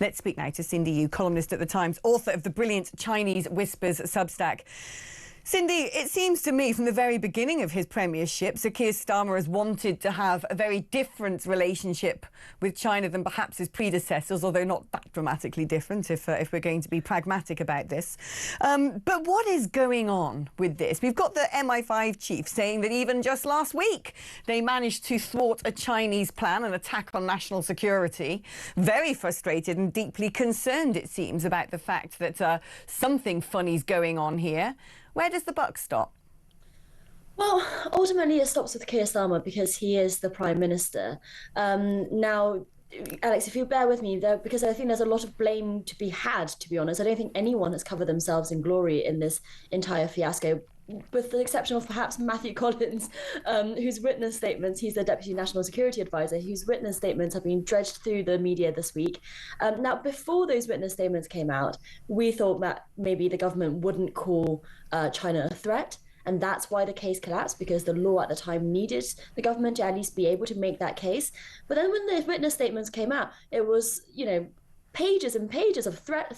Let's speak now to Cindy Yu, columnist at The Times, author of the brilliant Chinese Whispers Substack. Cindy, it seems to me from the very beginning of his premiership, Sir Keir Starmer has wanted to have a very different relationship with China than perhaps his predecessors, although not that dramatically different if we're going to be pragmatic about this. But what is going on with this? We've got the MI5 chief saying that even just last week they managed to thwart a Chinese plan, an attack on national security. Very frustrated and deeply concerned, it seems, about the fact that something funny's going on here. Where does the buck stop? Well, ultimately it stops with Keir Starmer because he is the Prime Minister. Now, Alex, if you bear with me, because I think there's a lot of blame to be had, to be honest. I don't think anyone has covered themselves in glory in this entire fiasco, with the exception of perhaps Matthew Collins, whose witness statements, he's the Deputy National Security Advisor, whose witness statements have been dredged through the media this week. Now, before those witness statements came out, we thought that maybe the government wouldn't call China a threat. And that's why the case collapsed, because the law at the time needed the government to at least be able to make that case. But then when the witness statements came out, it was, pages and pages of threat,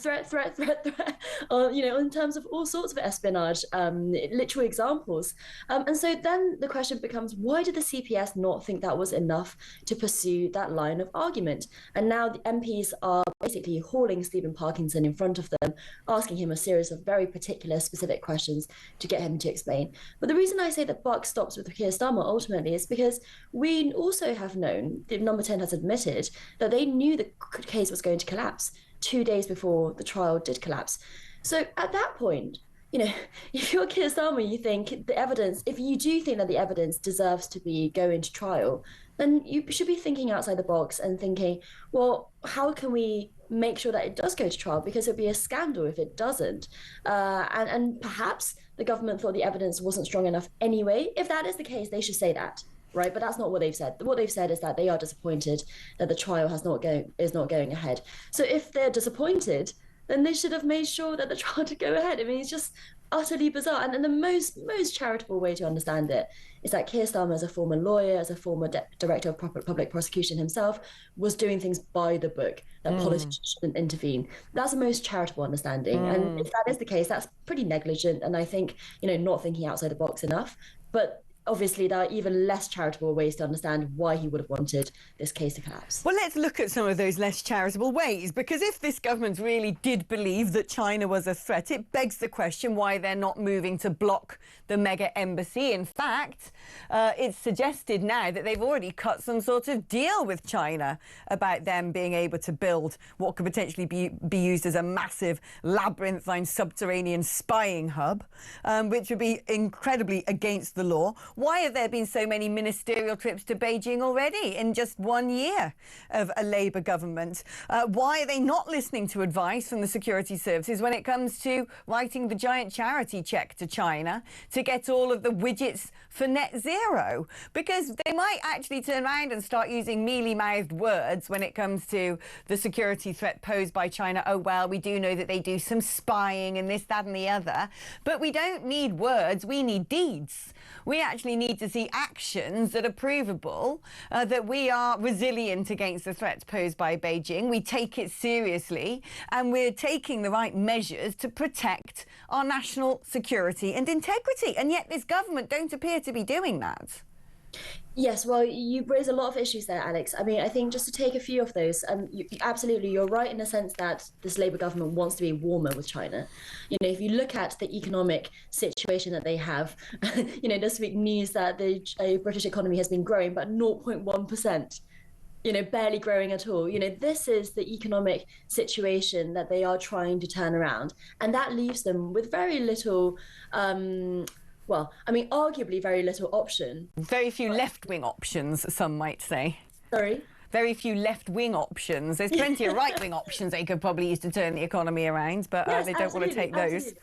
in terms of all sorts of espionage, literal examples. And so then the question becomes, why did the CPS not think that was enough to pursue that line of argument? And now the MPs are basically hauling Stephen Parkinson in front of them, asking him a series of very particular, specific questions to get him to explain. But the reason I say the buck stops with Keir Starmer ultimately is because we also have known, the Number 10 has admitted, that they knew the case was going to collapse 2 days before the trial did collapse. So at that point, if you're Keir Starmer, you think the evidence, if you do think that the evidence deserves to go into trial, then you should be thinking outside the box and thinking, well, how can we make sure that it does go to trial? Because it'd be a scandal if it doesn't. And perhaps the government thought the evidence wasn't strong enough anyway. If that is the case, they should say that. Right, but that's not what they've said. What they've said is that they are disappointed that the trial is not going ahead. So if they're disappointed, then they should have made sure that the trial did go ahead. I mean, it's just utterly bizarre. And the most charitable way to understand it is that Keir Starmer, as a former lawyer, as a former director of public prosecution himself, was doing things by the book, that politicians shouldn't intervene. That's the most charitable understanding. And if that is the case, that's pretty negligent. And I think, not thinking outside the box enough. But obviously, there are even less charitable ways to understand why he would have wanted this case to collapse. Well, let's look at some of those less charitable ways, because if this government really did believe that China was a threat, it begs the question why they're not moving to block the mega embassy. In fact, it's suggested now that they've already cut some sort of deal with China about them being able to build what could potentially be used as a massive labyrinthine subterranean spying hub, which would be incredibly against the law. Why have there been so many ministerial trips to Beijing already in just 1 year of a Labour government? Why are they not listening to advice from the security services when it comes to writing the giant charity cheque to China to get all of the widgets for net zero? Because they might actually turn around and start using mealy-mouthed words when it comes to the security threat posed by China. Oh, well, we do know that they do some spying and this, that and the other. But we don't need words, we need deeds. We actually need to see actions that are provable, that we are resilient against the threats posed by Beijing. We take it seriously and we're taking the right measures to protect our national security and integrity. And yet this government don't appear to be doing that. Yes, well, you raise a lot of issues there, Alex. I mean, I think just to take a few of those, absolutely, you're right in the sense that this Labour government wants to be warmer with China. If you look at the economic situation that they have, this week news that the British economy has been growing, but 0.1%. Barely growing at all. This is the economic situation that they are trying to turn around. And that leaves them with very little, arguably very little option. Very few left-wing options, some might say. Sorry? Very few left-wing options. There's plenty of right-wing options they could probably use to turn the economy around, but yes, they don't want to take those.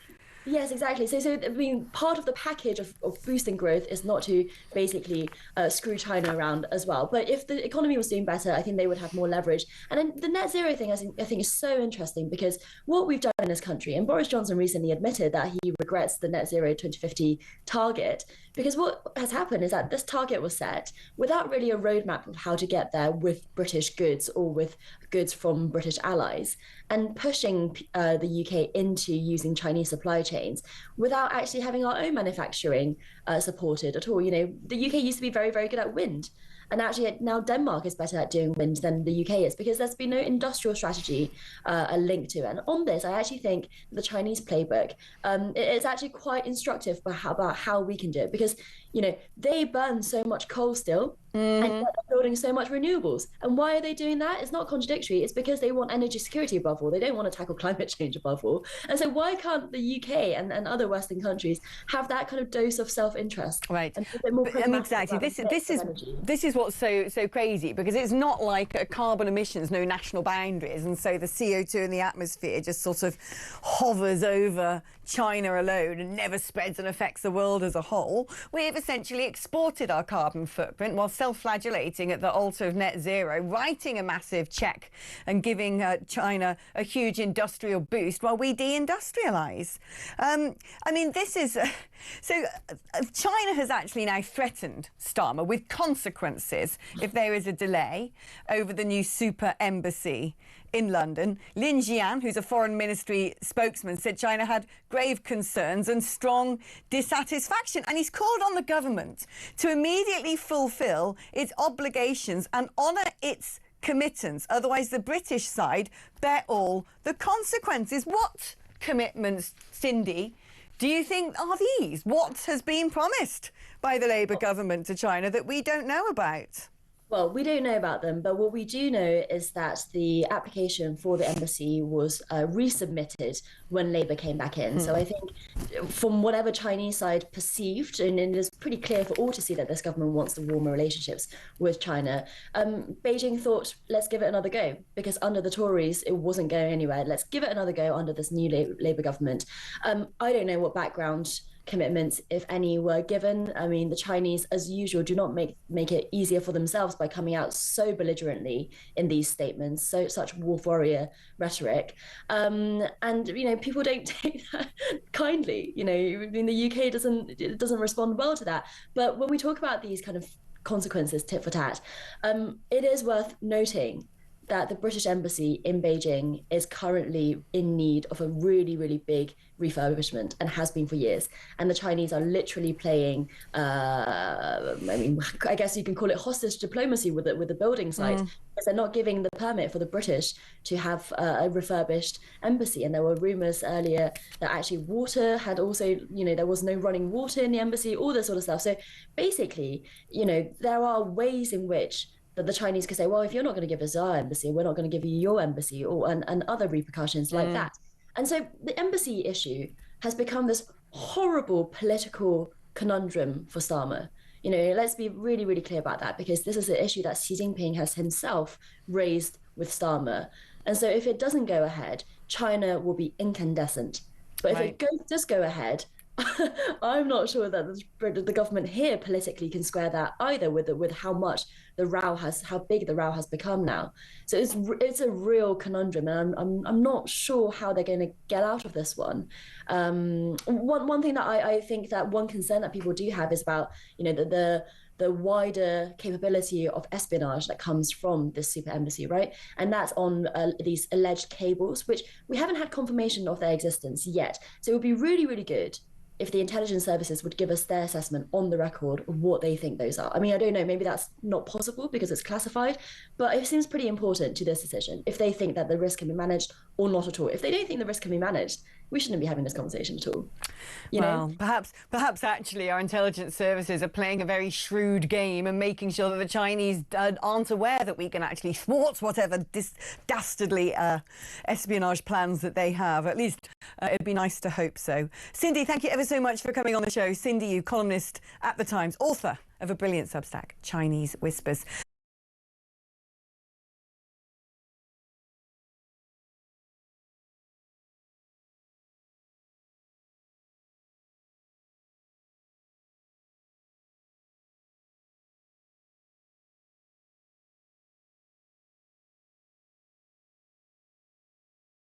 Yes, exactly. So I mean, part of the package of boosting growth is not to basically screw China around as well. But if the economy was doing better, I think they would have more leverage. And then the net zero thing, I think is so interesting because what we've done in this country, and Boris Johnson recently admitted that he regrets the net zero 2050 target, because what has happened is that this target was set without really a roadmap of how to get there with British goods or with goods from British allies, and pushing the UK into using Chinese supply chains without actually having our own manufacturing supported at all. You know, the UK used to be very, very good at wind. And actually, now Denmark is better at doing wind than the UK is because there's been no industrial strategy linked to it. And on this, I actually think the Chinese playbook it's actually quite instructive about how we can do it because, you know, they burn so much coal still. And they're building so much renewables. And why are they doing that? It's not contradictory. It's because they want energy security above all. They don't want to tackle climate change above all. And so why can't the UK and other Western countries have that kind of dose of self-interest? Right. And a bit more exactly. This is what's so crazy because it's not like carbon emissions, no national boundaries. And so the CO2 in the atmosphere just sort of hovers over China alone and never spreads and affects the world as a whole. We've essentially exported our carbon footprint while self-flagellating at the altar of net zero, writing a massive cheque and giving China a huge industrial boost while we deindustrialise. I mean, this is... China has actually now threatened Starmer with consequences if there is a delay over the new super embassy in London. Lin Jian, who's a foreign ministry spokesman, said China had grave concerns and strong dissatisfaction. And he's called on the government to immediately fulfil its obligations and honour its commitments. Otherwise, the British side bear all the consequences. What commitments, Cindy, do you think are these? What has been promised by the Labour government to China that we don't know about? Well, we don't know about them, but what we do know is that the application for the embassy was resubmitted when Labour came back in. So I think from whatever Chinese side perceived, and it is pretty clear for all to see that this government wants the warmer relationships with China, Beijing thought, let's give it another go, because under the Tories, it wasn't going anywhere. Let's give it another go under this new Labour government. I don't know what background commitments, if any, were given. I mean, the Chinese, as usual, do not make it easier for themselves by coming out so belligerently in these statements, such wolf warrior rhetoric. And you know, people don't take that kindly. You know, I mean, the UK doesn't respond well to that. But when we talk about these kind of consequences, tit for tat, it is worth noting that the British embassy in Beijing is currently in need of a really, really big refurbishment and has been for years. And the Chinese are literally playing, I mean, I guess you can call it hostage diplomacy with the building site, because they're not giving the permit for the British to have a refurbished embassy. And there were rumours earlier that actually water had also, you know, there was no running water in the embassy, all this sort of stuff. So basically, you know, there are ways in which that the Chinese could say, well, if you're not going to give us our embassy, we're not going to give you your embassy, or and other repercussions like that. And so the embassy issue has become this horrible political conundrum for Starmer. You know, let's be really, really clear about that, because this is an issue that Xi Jinping has himself raised with Starmer. And so if it doesn't go ahead, China will be incandescent. But if it does go ahead, I'm not sure that the government here politically can square that either with how much how big the row has become now. So it's a real conundrum, and I'm not sure how they're going to get out of this one. One thing that I think that one concern that people do have is about, you know, the wider capability of espionage that comes from this super embassy, right? And that's on these alleged cables, which we haven't had confirmation of their existence yet. So it would be really, really good if the intelligence services would give us their assessment on the record of what they think those are. I mean, I don't know, maybe that's not possible because it's classified, but it seems pretty important to this decision if they think that the risk can be managed or not at all. If they don't think the risk can be managed, we shouldn't be having this conversation at all. You know? Perhaps actually our intelligence services are playing a very shrewd game and making sure that the Chinese aren't aware that we can actually thwart whatever dastardly espionage plans that they have. At least it'd be nice to hope so. Cindy, thank you ever so much for coming on the show. Cindy, you columnist at The Times, author of a brilliant Substack, Chinese Whispers.